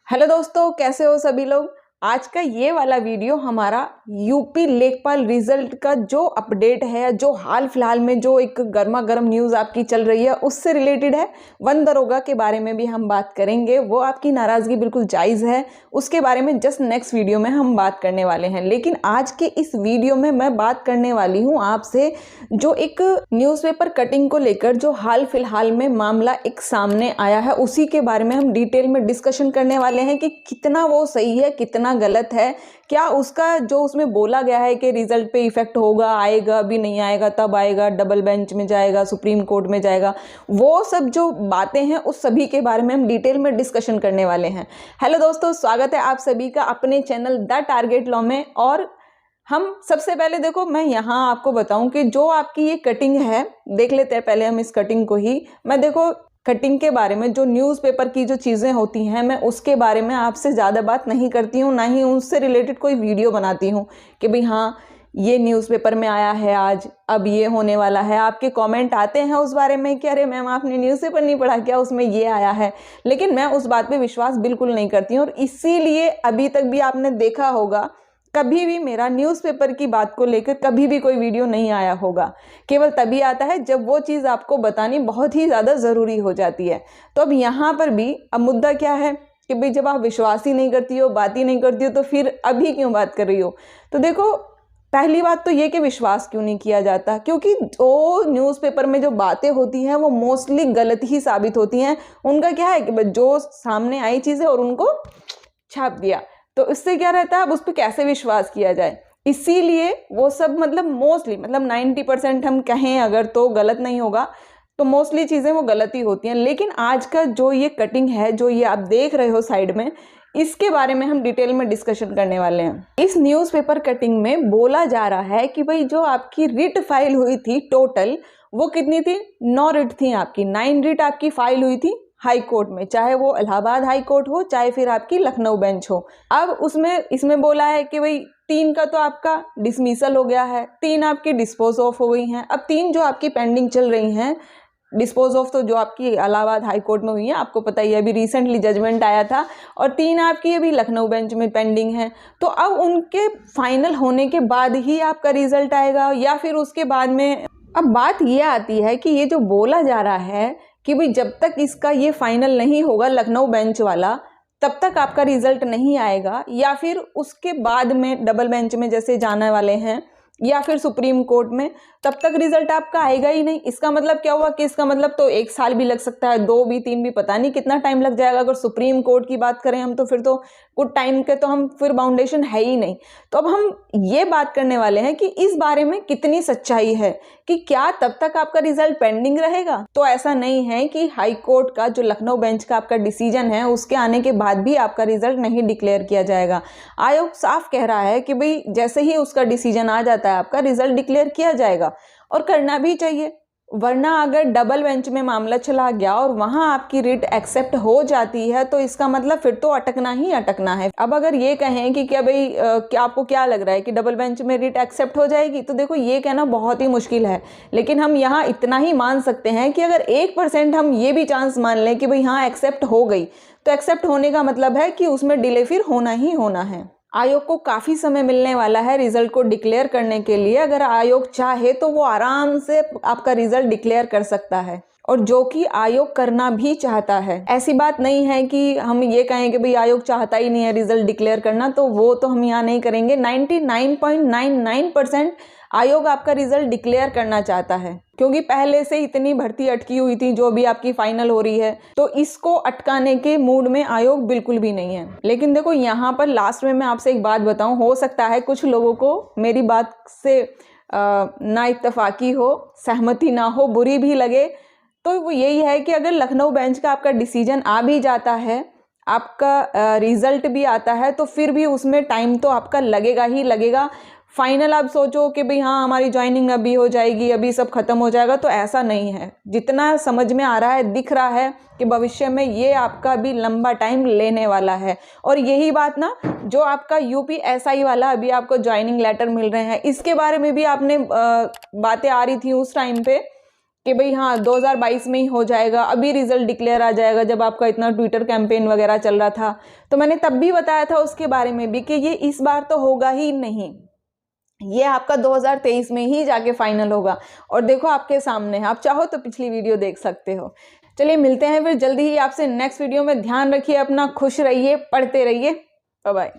Hello दोस्तों, कैसे हो सभी लोग। आज का ये वाला वीडियो हमारा यूपी लेखपाल रिजल्ट का जो अपडेट है, जो हाल फिलहाल में जो एक गर्मा गर्म न्यूज़ आपकी चल रही है उससे रिलेटेड है। वन दरोगा के बारे में भी हम बात करेंगे। वो आपकी नाराज़गी बिल्कुल जायज़ है, उसके बारे में जस्ट नेक्स्ट वीडियो में हम बात करने वाले हैं। लेकिन आज के इस वीडियो में मैं बात करने वाली हूँ आपसे जो एक न्यूज़पेपर कटिंग को लेकर जो हाल फिलहाल में मामला एक सामने आया है, उसी के बारे में हम डिटेल में डिस्कशन करने वाले हैं कि कितना वो सही है, कितना गलत है। क्या उसका जो उसमें बोला गया है कि रिजल्ट पे इफेक्ट होगा, आएगा, अभी नहीं आएगा, तब आएगा, डबल बेंच में जाएगा, सुप्रीम कोर्ट में जाएगा, वो सब जो बातें हैं उस सभी के बारे में हम डिटेल में डिस्कशन करने वाले हैं। हेलो दोस्तों, स्वागत है आप सभी का अपने चैनल द टारगेट लॉ में। और हम सबसे पहले देखो, मैं यहाँ आपको बताऊं कि जो आपकी ये कटिंग है, देख लेते हैं पहले हम इस कटिंग को ही। मैं देखो कटिंग के बारे में, जो न्यूज़पेपर की जो चीज़ें होती हैं, मैं उसके बारे में आपसे ज़्यादा बात नहीं करती हूँ, ना ही उससे रिलेटेड कोई वीडियो बनाती हूँ कि भाई हाँ ये न्यूज़पेपर में आया है आज, अब ये होने वाला है। आपके कमेंट आते हैं उस बारे में कि अरे मैम आपने न्यूज़पेपर नहीं पढ़ा क्या, उसमें ये आया है। लेकिन मैं उस बात पे विश्वास बिल्कुल नहीं करती हूँ, और इसीलिए अभी तक भी आपने देखा होगा कभी भी मेरा न्यूज़पेपर की बात को लेकर कभी भी कोई वीडियो नहीं आया होगा। केवल तभी आता है जब वो चीज़ आपको बतानी बहुत ही ज़्यादा ज़रूरी हो जाती है। तो अब यहाँ पर भी अब मुद्दा क्या है कि भाई जब आप विश्वास ही नहीं करती हो, बात ही नहीं करती हो, तो फिर अभी क्यों बात कर रही हो। तो देखो, पहली बात तो ये कि विश्वास क्यों नहीं किया जाता, क्योंकि जो न्यूज़पेपर में जो बातें होती हैं वो मोस्टली गलत ही साबित होती हैं। उनका क्या है कि जो सामने आई चीज़ें और उनको छाप दिया, तो इससे क्या रहता है, अब उस पर कैसे विश्वास किया जाए। इसीलिए वो सब मोस्टली 90% हम कहें अगर तो गलत नहीं होगा, तो मोस्टली चीज़ें वो गलत ही होती हैं। लेकिन आज का जो ये कटिंग है, जो ये आप देख रहे हो साइड में, इसके बारे में हम डिटेल में डिस्कशन करने वाले हैं। इस न्यूज़पेपर कटिंग में बोला जा रहा है कि भाई जो आपकी रिट फाइल हुई थी टोटल, वो कितनी थी? 9 रिट थी आपकी, 9 रिट आपकी फाइल हुई थी हाई कोर्ट में, चाहे वो इलाहाबाद हाई कोर्ट हो, चाहे फिर आपकी लखनऊ बेंच हो। अब इसमें बोला है कि भाई 3 का तो आपका डिसमिसल हो गया है, 3 आपकी डिस्पोज ऑफ हो गई हैं। अब 3 जो आपकी पेंडिंग चल रही हैं, डिस्पोज ऑफ तो जो आपकी इलाहाबाद हाई कोर्ट में हुई है, आपको पता ही है, अभी रिसेंटली जजमेंट आया था, और 3 आपकी अभी लखनऊ बेंच में पेंडिंग है। तो अब उनके फाइनल होने के बाद ही आपका रिजल्ट आएगा, या फिर उसके बाद में। अब बात ये आती है कि ये जो बोला जा रहा है कि भाई जब तक इसका ये फाइनल नहीं होगा लखनऊ बेंच वाला, तब तक आपका रिजल्ट नहीं आएगा, या फिर उसके बाद में डबल बेंच में जैसे जाने वाले हैं, या फिर सुप्रीम कोर्ट में, तब तक रिजल्ट आपका आएगा ही नहीं। इसका मतलब क्या हुआ कि इसका मतलब तो 1 साल भी लग सकता है, 2 भी, 3 भी, पता नहीं कितना टाइम लग जाएगा। अगर सुप्रीम कोर्ट की बात करें हम, तो फिर तो कुछ टाइम के तो हम फिर बाउंडेशन है ही नहीं। तो अब हम ये बात करने वाले हैं कि इस बारे में कितनी सच्चाई है, कि क्या तब तक आपका रिजल्ट पेंडिंग रहेगा। तो ऐसा नहीं है कि हाई कोर्ट का जो लखनऊ बेंच का आपका डिसीजन है, उसके आने के बाद भी आपका रिजल्ट नहीं डिक्लेयर किया जाएगा। आयोग साफ कह रहा है कि भाई जैसे ही उसका डिसीजन आ जाता है, आपका रिजल्ट डिक्लेयर किया जाएगा, और करना भी चाहिए। वरना अगर डबल बेंच में मामला चला गया और वहां आपकी रिट एक्सेप्ट हो जाती है, तो इसका मतलब फिर तो अटकना ही अटकना है। अब अगर ये कहें कि क्या भाई क्या आपको क्या लग रहा है कि डबल बेंच में रिट एक्सेप्ट हो जाएगी, तो देखो ये कहना बहुत ही मुश्किल है। लेकिन हम यहाँ इतना ही मान सकते हैं कि अगर 1% हम ये भी चांस मान लें कि भाई हाँ एक्सेप्ट हो गई, तो एक्सेप्ट होने का मतलब है कि उसमें डिले फिर होना ही होना है। आयोग को काफ़ी समय मिलने वाला है रिजल्ट को डिक्लेयर करने के लिए। अगर आयोग चाहे तो वो आराम से आपका रिजल्ट डिक्लेयर कर सकता है, और जो कि आयोग करना भी चाहता है। ऐसी बात नहीं है कि हम ये कहें कि भाई आयोग चाहता ही नहीं है रिजल्ट डिक्लेयर करना, तो वो तो हम यहाँ नहीं करेंगे। 99.99% आयोग आपका रिजल्ट डिक्लेयर करना चाहता है, क्योंकि पहले से इतनी भर्ती अटकी हुई थी जो भी आपकी फाइनल हो रही है, तो इसको अटकाने के मूड में आयोग बिल्कुल भी नहीं है। लेकिन देखो यहाँ पर लास्ट में मैं आपसे एक बात बताऊं, हो सकता है कुछ लोगों को मेरी बात से ना इत्तेफाकी हो, सहमति ना हो, बुरी भी लगे। तो वो यही है कि अगर लखनऊ बेंच का आपका डिसीजन आ भी जाता है, आपका रिजल्ट भी आता है, तो फिर भी उसमें टाइम तो आपका लगेगा ही लगेगा। फाइनल आप सोचो कि भाई हाँ हमारी ज्वाइनिंग अभी हो जाएगी, अभी सब खत्म हो जाएगा, तो ऐसा नहीं है। जितना समझ में आ रहा है, दिख रहा है कि भविष्य में ये आपका भी लंबा टाइम लेने वाला है। और यही बात ना, जो आपका यूपीएसआई वाला अभी आपको ज्वाइनिंग लेटर मिल रहे हैं, इसके बारे में भी आपने बातें आ रही थी उस टाइम पे कि भाई हाँ 2022 में ही हो जाएगा, अभी रिजल्ट डिक्लेयर आ जाएगा, जब आपका इतना ट्विटर कैंपेन वगैरह चल रहा था। तो मैंने तब भी बताया था उसके बारे में भी कि ये इस बार तो होगा ही नहीं, ये आपका 2023 में ही जाके फाइनल होगा। और देखो आपके सामने है, आप चाहो तो पिछली वीडियो देख सकते हो। चलिए मिलते हैं फिर जल्दी ही आपसे नेक्स्ट वीडियो में। ध्यान रखिए अपना, खुश रहिए, पढ़ते रहिए। Bye bye.